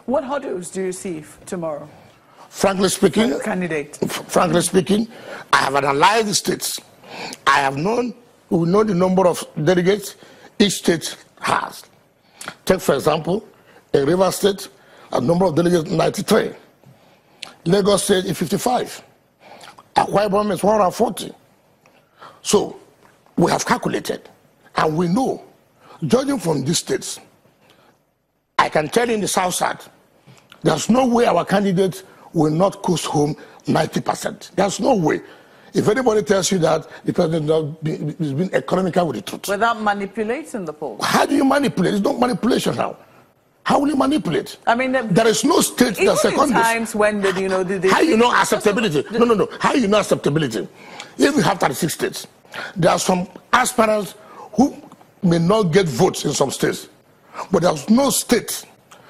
What hurdles do you see tomorrow? Frankly speaking, I have analyzed the states. We know the number of delegates each state has. Take, for example, in Rivers State, a number of delegates 93. Lagos State is 55. Akwa Ibom is 140. So we have calculated, and we know, judging from these states, I can tell you in the South Side, there's no way our candidate will not coast home 90%. There's no way. If anybody tells you that, the president is being economical with the truth. Without manipulating the polls. How do you manipulate? It's not manipulation now. How will you manipulate? I mean, there is no state that's secondus. Times when how you know acceptability? No. How you know acceptability? If you have 36 states, there are some aspirants who may not get votes in some states, but there's no state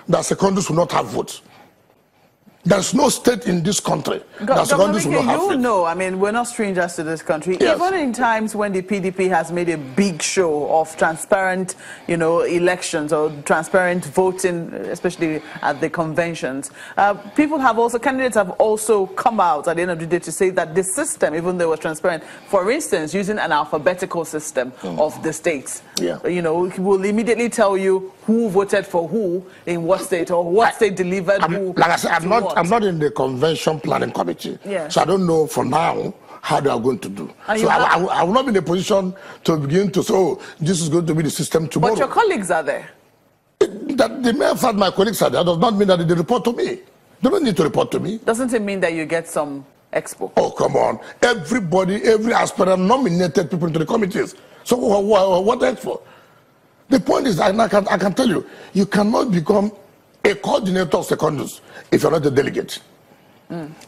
that secondus will not have votes. There's no state in this country that secondus will not have votes. You know, I mean, we're not strangers to this country. Yes. Even in times when the PDP has made a big show of transparent, elections or transparent voting, especially at the conventions, candidates have also come out at the end of the day to say that the system, even though it was transparent, for instance, using an alphabetical system of the states, will immediately tell you who voted for who in what state or what state delivered who. Like I said, I'm not in the convention planning committee, so I don't know for now how they are going to do. So I will not be in a position to begin to say, oh, this is going to be the system tomorrow. But your colleagues are there. The mere fact my colleagues are there does not mean that they report to me. They don't need to report to me. Doesn't it mean that you get some expo? Oh, come on. Every aspirant nominated people into the committees. So what expo? The point is, I can tell you, you cannot become a coordinator of secondus if you're not a delegate.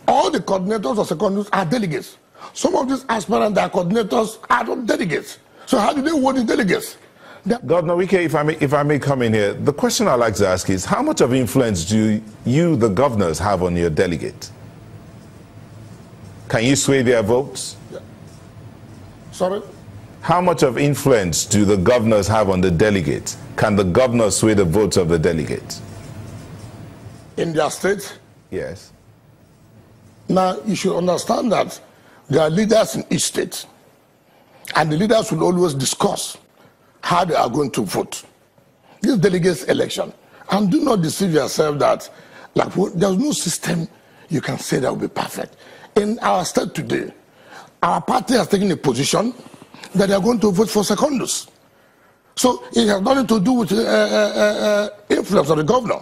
All the coordinators of secondus are delegates. Some of these aspirants that are coordinators are not delegates. So how do they vote the delegates? Governor Wike, if I may come in here, the question I'd like to ask is, how much of influence do you, the governors, have on your delegate? Can you sway their votes? Sorry? How much of influence do the governors have on the delegates? Can the governors sway the votes of the delegates? In their state? Yes. Now, you should understand that there are leaders in each state. And the leaders will always discuss how they are going to vote. This delegates election. And do not deceive yourself that there's no system you can say that will be perfect. In our state today, our party has taken a position that they are going to vote for secondus. So it has nothing to do with influence of the governor.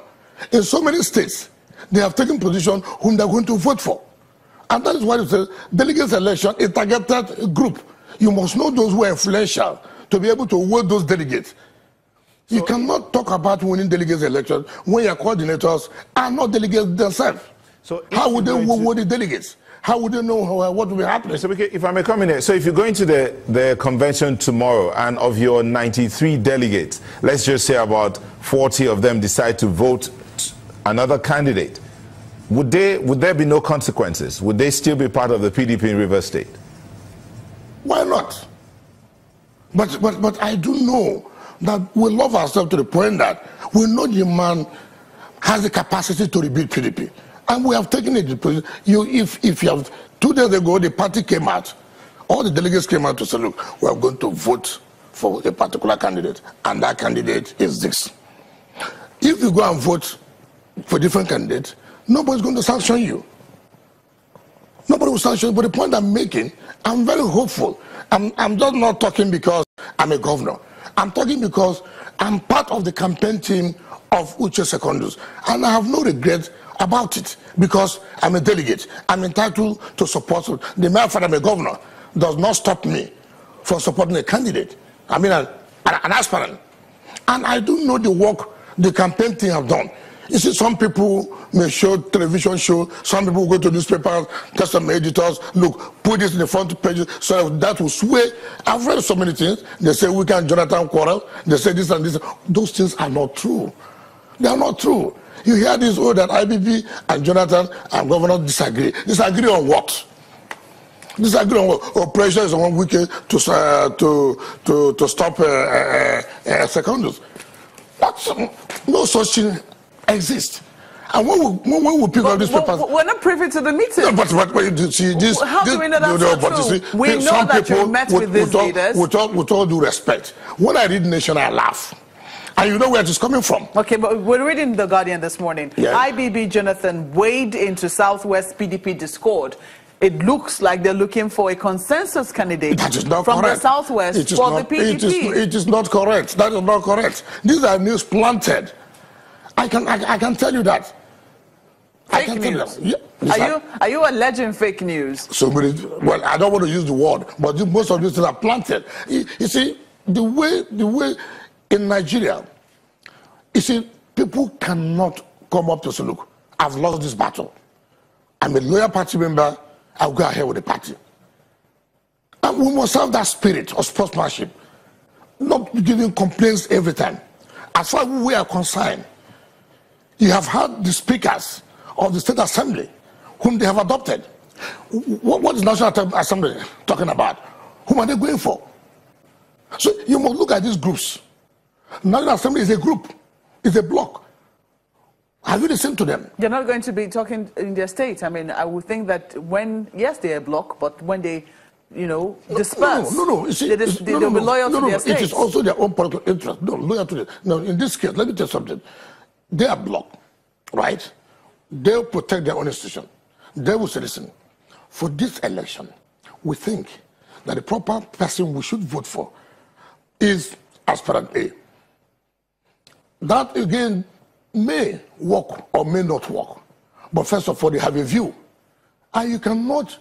In so many states, they have taken position whom they are going to vote for. And that is why it says delegates election is a targeted group. You must know those who are influential to be able to vote those delegates. You cannot talk about winning delegates election when your coordinators are not delegates themselves. So how would they vote the delegates? How would they know what will be happening? So if I may come in here, so if you're going to the convention tomorrow, and of your 93 delegates, let's just say about 40 of them decide to vote another candidate, would there be no consequences? Would they still be part of the PDP in Rivers State? Why not? But I do know that we love ourselves to the point that we know the man has the capacity to rebuild PDP. And we have taken it. If you have 2 days ago, the party came out, all the delegates came out to say, look, we are going to vote for a particular candidate, and that candidate is this. If you go and vote for different candidates, nobody's going to sanction you. Nobody will sanction you. But the point I'm making, I'm very hopeful. I'm just not talking because I'm a governor. I'm talking because I'm part of the campaign team of Uche Secondus, and I have no regret about it because I'm a delegate. I'm entitled to support. The mere fact I'm a governor does not stop me from supporting a candidate. I mean, an aspirant. And I do know the work the campaign team have done. You see, some people may show television show, some people go to newspapers, tell some editors, look, put this in the front page so that will sway. I've read so many things. They say we can Jonathan quarrel. They say this and this. Those things are not true. They are not true. You hear this, that IBP and Jonathan and governor disagree. Disagree on what? Disagree on what? Or pressure is on Wike to stop Secondus. No such thing exists. And when we pick up these papers... We're not privy to the meeting. No, but you see, this... How do we know that's not true? We know that you met with these leaders. With all due respect, when I read Nation, I laugh. And you know where it is coming from. Okay, but we're reading The Guardian this morning. Yeah. IBB Jonathan wade into Southwest PDP discord. It looks like they're looking for a consensus candidate from the Southwest for the PDP. It is not correct. That is not correct. These are news planted. I can tell you that. Fake news. Yeah. Are you alleging fake news? Well, I don't want to use the word, but most of these things are planted. You see, the way in Nigeria, you see, people cannot come up to say, look, I've lost this battle. I'm a loyal party member. I'll go ahead with the party. And we must have that spirit of sportsmanship, not giving complaints every time. As far as we are concerned, you have had the speakers of the State Assembly, whom they have adopted. What is National Assembly talking about? Whom are they going for? So you must look at these groups. National Assembly is a group, it's a bloc. Have you listened to them? They're not going to be talking in their state. I mean, I would think that yes, they're a bloc, but when they, disperse, no. You see, they'll be loyal to their state. It is also their own political interest. No, loyal to it. No, in this case, let me tell you something. They are bloc, right? They'll protect their own institution. They will say, listen, for this election, we think that the proper person we should vote for is aspirant A. That, again, may work or may not work. But first of all, they have a view. And you cannot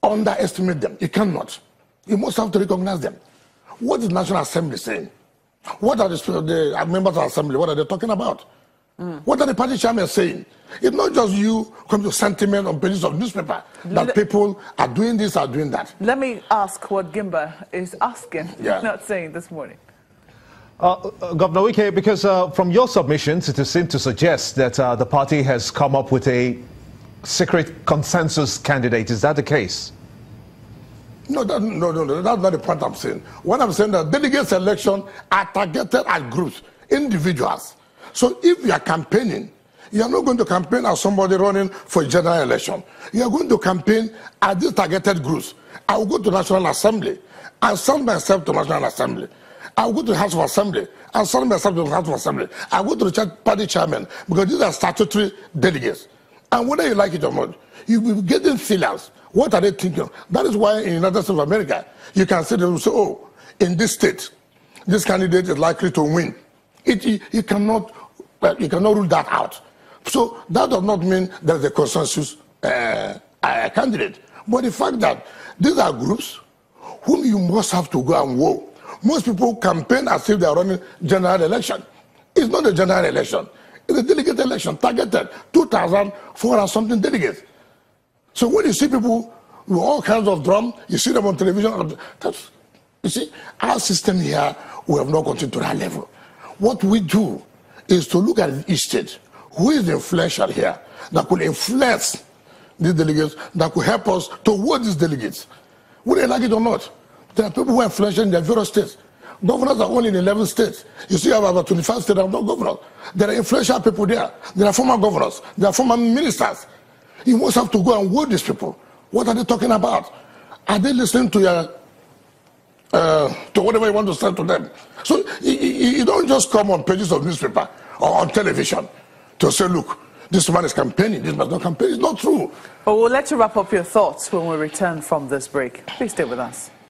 underestimate them. You cannot. You must have to recognize them. What is National Assembly saying? What are the members of the Assembly, what are they talking about? What are the party chairmen saying? It's not just you come to sentiment on pages of newspaper that people are doing this, are doing that. Let me ask what Gimba is asking, not saying this morning. Governor Wike, because from your submissions, it seemed to suggest that the party has come up with a secret consensus candidate. Is that the case? No, that's not the point I'm saying. What I'm saying that delegate selection are targeted at groups, individuals. So if you are campaigning, you are not going to campaign as somebody running for a general election. You are going to campaign at these targeted groups. I will go to National Assembly and send myself to National Assembly. I will go to the House of Assembly and send myself to the House of Assembly. I will go to the party chairman because these are statutory delegates. And whether you like it or not, you will be getting feelers. What are they thinking? That is why in the United States of America, you can say, they will say, oh, in this state, this candidate is likely to win. You cannot rule that out. So that does not mean there's a consensus candidate. But the fact that these are groups whom you must have to go and woo. Most people campaign as if they are running general election. It's not a general election. It's a delegate election, targeted 2,400 something delegates. So when you see people with all kinds of drum, you see them on television, you see, our system here, we have not gotten to that level. What we do is to look at each state. Who is influential here that could influence these delegates, that could help us to ward these delegates? Whether they like it or not, there are people who are influential in their various states. Governors are only in 11 states. You see about 25 states that are not governors. There are influential people there. There are former governors. There are former ministers. You must have to go and ward these people. What are they talking about? Are they listening to your to whatever you want to say to them? So you don't just come on pages of newspaper or on television to say, look, this man is campaigning, this man is not campaigning. It's not true. Well, we'll let you wrap up your thoughts when we return from this break. Please stay with us.